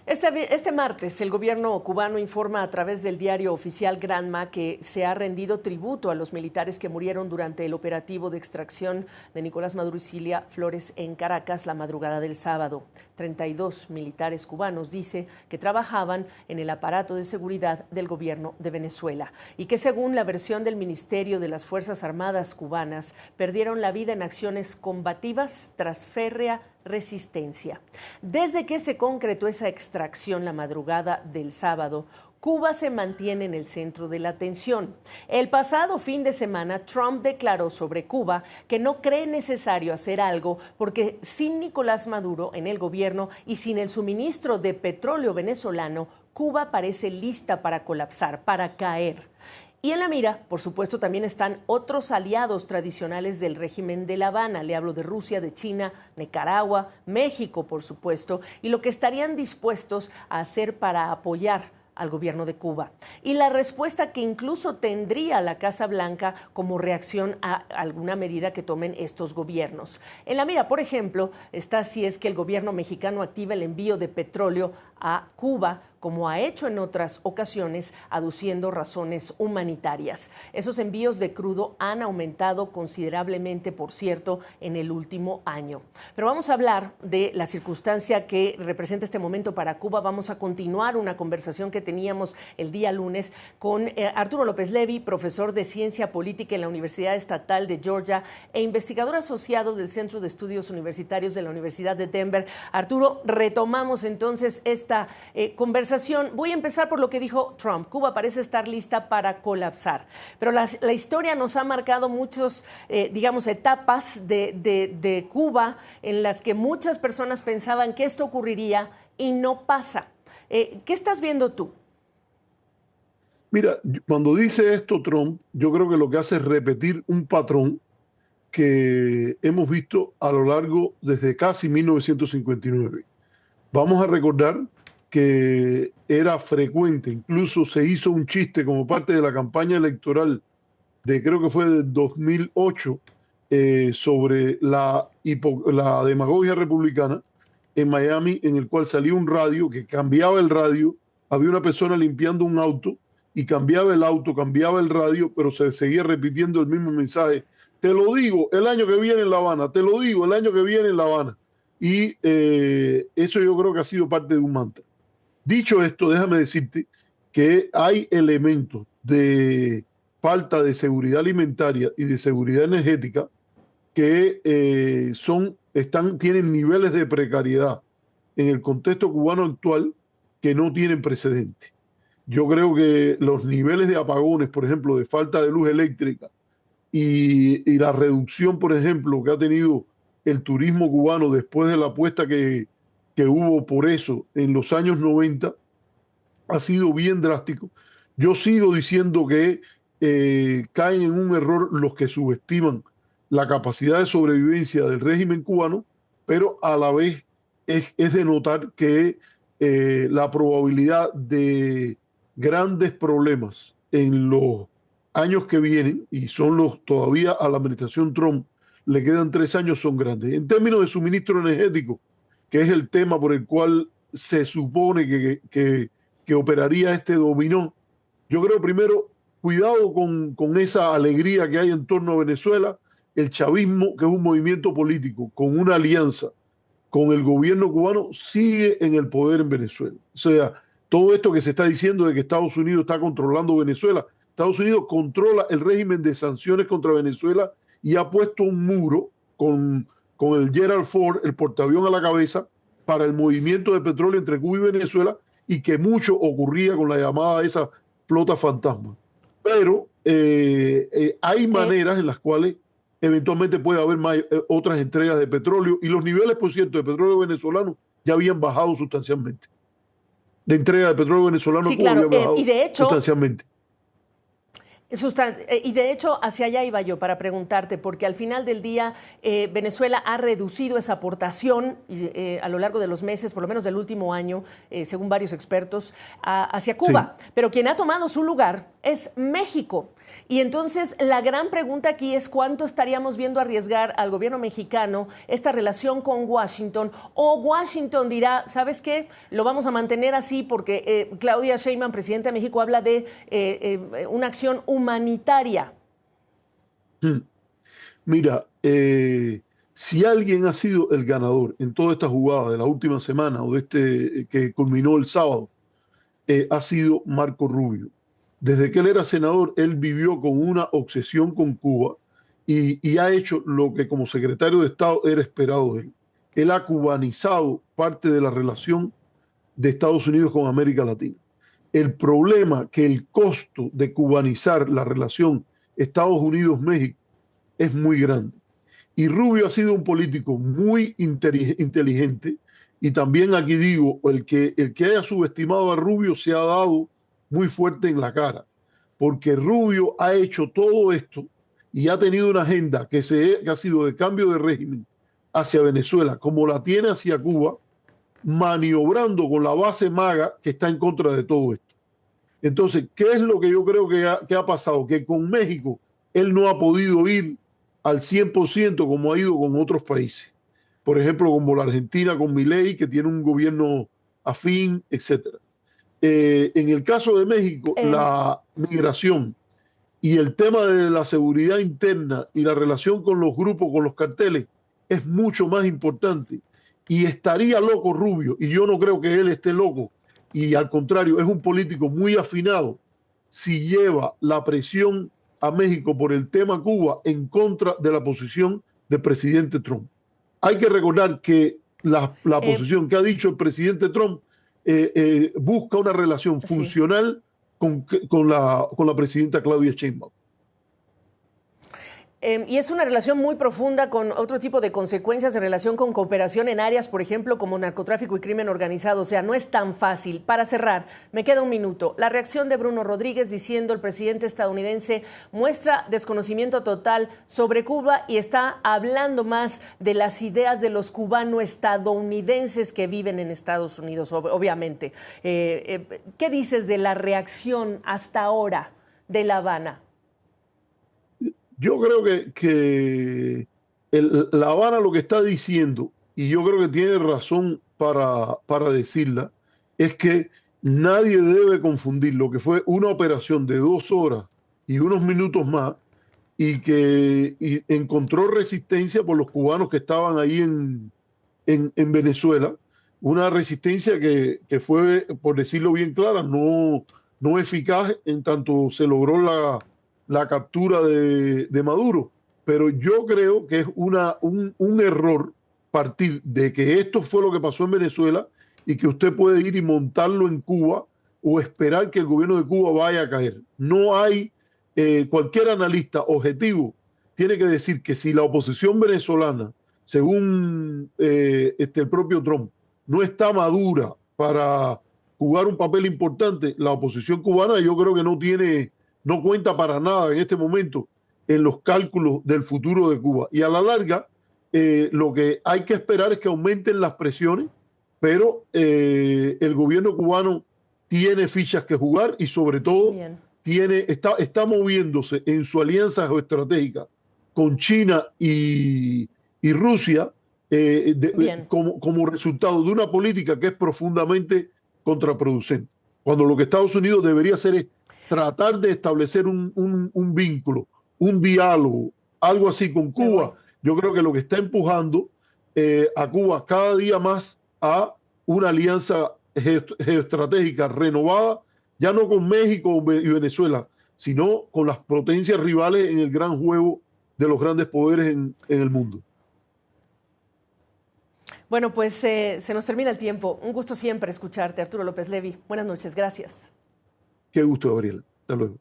Este martes, el gobierno cubano informa a través del diario oficial Granma que se ha rendido tributo a los militares que murieron durante el operativo de extracción de Nicolás Maduro y Cilia Flores en Caracas la madrugada del sábado. 32 militares cubanos, dice, que trabajaban en el aparato de seguridad del gobierno de Venezuela y que, según la versión del Ministerio de las Fuerzas Armadas cubanas, perdieron la vida en acciones combativas tras férrea resistencia. Desde que se concretó esa extracción la madrugada del sábado, Cuba se mantiene en el centro de la atención. El pasado fin de semana, Trump declaró sobre Cuba que no cree necesario hacer algo porque sin Nicolás Maduro en el gobierno y sin el suministro de petróleo venezolano, Cuba parece lista para colapsar, para caer. Y en la mira, por supuesto, también están otros aliados tradicionales del régimen de La Habana. Le hablo de Rusia, de China, Nicaragua, México, por supuesto, y lo que estarían dispuestos a hacer para apoyar al gobierno de Cuba. Y la respuesta que incluso tendría la Casa Blanca como reacción a alguna medida que tomen estos gobiernos. En la mira, por ejemplo, está si es que el gobierno mexicano activa el envío de petróleo a Cuba, como ha hecho en otras ocasiones, aduciendo razones humanitarias. Esos envíos de crudo han aumentado considerablemente, por cierto, en el último año. Pero vamos a hablar de la circunstancia que representa este momento para Cuba. Vamos a continuar una conversación que teníamos el día lunes con Arturo López Levi, profesor de Ciencia Política en la Universidad Estatal de Georgia e investigador asociado del Centro de Estudios Universitarios de la Universidad de Denver. Arturo, retomamos entonces esta conversación. Voy a empezar por lo que dijo Trump. Cuba parece estar lista para colapsar, pero la historia nos ha marcado muchos, etapas de Cuba en las que muchas personas pensaban que esto ocurriría y no pasa. ¿Qué estás viendo tú? Mira, cuando dice esto Trump, yo creo que lo que hace es repetir un patrón que hemos visto a lo largo desde casi 1959. Vamos a recordar que era frecuente, incluso se hizo un chiste como parte de la campaña electoral de creo que fue de 2008 sobre la demagogia republicana en Miami, en el cual salía un radio que cambiaba el radio, había una persona limpiando un auto y cambiaba el auto, cambiaba el radio, pero se seguía repitiendo el mismo mensaje. Te lo digo el año que viene en La Habana, te lo digo el año que viene en La Habana. Y eso yo creo que ha sido parte de un mantra. Dicho esto, déjame decirte que hay elementos de falta de seguridad alimentaria y de seguridad energética que tienen niveles de precariedad en el contexto cubano actual que no tienen precedente. Yo creo que los niveles de apagones, por ejemplo, de falta de luz eléctrica y la reducción, por ejemplo, que ha tenido el turismo cubano después de la apuesta que hubo por eso en los años 90, ha sido bien drástico. Yo sigo diciendo que caen en un error los que subestiman la capacidad de sobrevivencia del régimen cubano, pero a la vez es de notar que la probabilidad de grandes problemas en los años que vienen, y son los todavía a la administración Trump, le quedan 3 años, son grandes. En términos de suministro energético, que es el tema por el cual se supone que operaría este dominó, yo creo primero, cuidado con esa alegría que hay en torno a Venezuela. El chavismo, que es un movimiento político con una alianza con el gobierno cubano, sigue en el poder en Venezuela. O sea, todo esto que se está diciendo de que Estados Unidos está controlando Venezuela, Estados Unidos controla el régimen de sanciones contra Venezuela y ha puesto un muro con el Gerald Ford, el portaavión a la cabeza, para el movimiento de petróleo entre Cuba y Venezuela, y que mucho ocurría con la llamada de esa flota fantasma. Pero hay maneras en las cuales eventualmente puede haber otras entregas de petróleo, y los niveles, por cierto, de petróleo venezolano ya habían bajado sustancialmente. La entrega de petróleo venezolano Sí, a Cuba claro, había bajado y de hecho, sustancialmente. Y de hecho, hacia allá iba yo para preguntarte, porque al final del día Venezuela ha reducido esa aportación a lo largo de los meses, por lo menos del último año, según varios expertos, hacia Cuba. Sí. Pero quien ha tomado su lugar es México. Y entonces la gran pregunta aquí es cuánto estaríamos viendo arriesgar al gobierno mexicano esta relación con Washington, o Washington dirá, ¿sabes qué? Lo vamos a mantener así porque Claudia Sheinbaum, presidenta de México, habla de una acción humanitaria. Mira, si alguien ha sido el ganador en toda esta jugada de la última semana o de este que culminó el sábado, ha sido Marco Rubio. Desde que él era senador, él vivió con una obsesión con Cuba y ha hecho lo que como secretario de Estado era esperado de él. Él ha cubanizado parte de la relación de Estados Unidos con América Latina. El problema que el costo de cubanizar la relación Estados Unidos-México es muy grande. Y Rubio ha sido un político muy inteligente y también aquí digo, el que haya subestimado a Rubio se ha dado muy fuerte en la cara, porque Rubio ha hecho todo esto y ha tenido una agenda que ha sido de cambio de régimen hacia Venezuela, como la tiene hacia Cuba, maniobrando con la base maga que está en contra de todo esto. Entonces, ¿qué es lo que yo creo que ha pasado? Que con México él no ha podido ir al 100% como ha ido con otros países. Por ejemplo, como la Argentina con Milei, que tiene un gobierno afín, etc. En el caso de México, la migración y el tema de la seguridad interna y la relación con los grupos, con los carteles, es mucho más importante. Y estaría loco Rubio, y yo no creo que él esté loco, y al contrario, es un político muy afinado, si lleva la presión a México por el tema Cuba en contra de la posición del presidente Trump. Hay que recordar que la posición que ha dicho el presidente Trump busca una relación funcional con la presidenta Claudia Sheinbaum. Y es una relación muy profunda con otro tipo de consecuencias en relación con cooperación en áreas, por ejemplo, como narcotráfico y crimen organizado. O sea, no es tan fácil. Para cerrar, me queda un minuto. La reacción de Bruno Rodríguez diciendo el presidente estadounidense muestra desconocimiento total sobre Cuba y está hablando más de las ideas de los cubano-estadounidenses que viven en Estados Unidos, obviamente. ¿Qué dices de la reacción hasta ahora de La Habana? Yo creo que La Habana lo que está diciendo, y yo creo que tiene razón para decirla, es que nadie debe confundir lo que fue una operación de 2 horas y unos minutos más y que encontró resistencia por los cubanos que estaban ahí en Venezuela, una resistencia que fue, por decirlo bien clara, no eficaz en tanto se logró la captura de Maduro. Pero yo creo que es un error partir de que esto fue lo que pasó en Venezuela y que usted puede ir y montarlo en Cuba o esperar que el gobierno de Cuba vaya a caer. No hay, cualquier analista objetivo tiene que decir que si la oposición venezolana, según el propio Trump, no está madura para jugar un papel importante, la oposición cubana yo creo que no cuenta para nada en este momento en los cálculos del futuro de Cuba. Y a la larga, lo que hay que esperar es que aumenten las presiones, pero el gobierno cubano tiene fichas que jugar y sobre todo está moviéndose en su alianza geoestratégica con China y Rusia como resultado de una política que es profundamente contraproducente. Cuando lo que Estados Unidos debería hacer es tratar de establecer un vínculo, un diálogo, algo así con Cuba. Yo creo que lo que está empujando a Cuba cada día más a una alianza geoestratégica renovada, ya no con México y Venezuela, sino con las potencias rivales en el gran juego de los grandes poderes en el mundo. Bueno, pues se nos termina el tiempo. Un gusto siempre escucharte, Arturo López Levy. Buenas noches, gracias. Qué gusto, Gabriela. Hasta luego.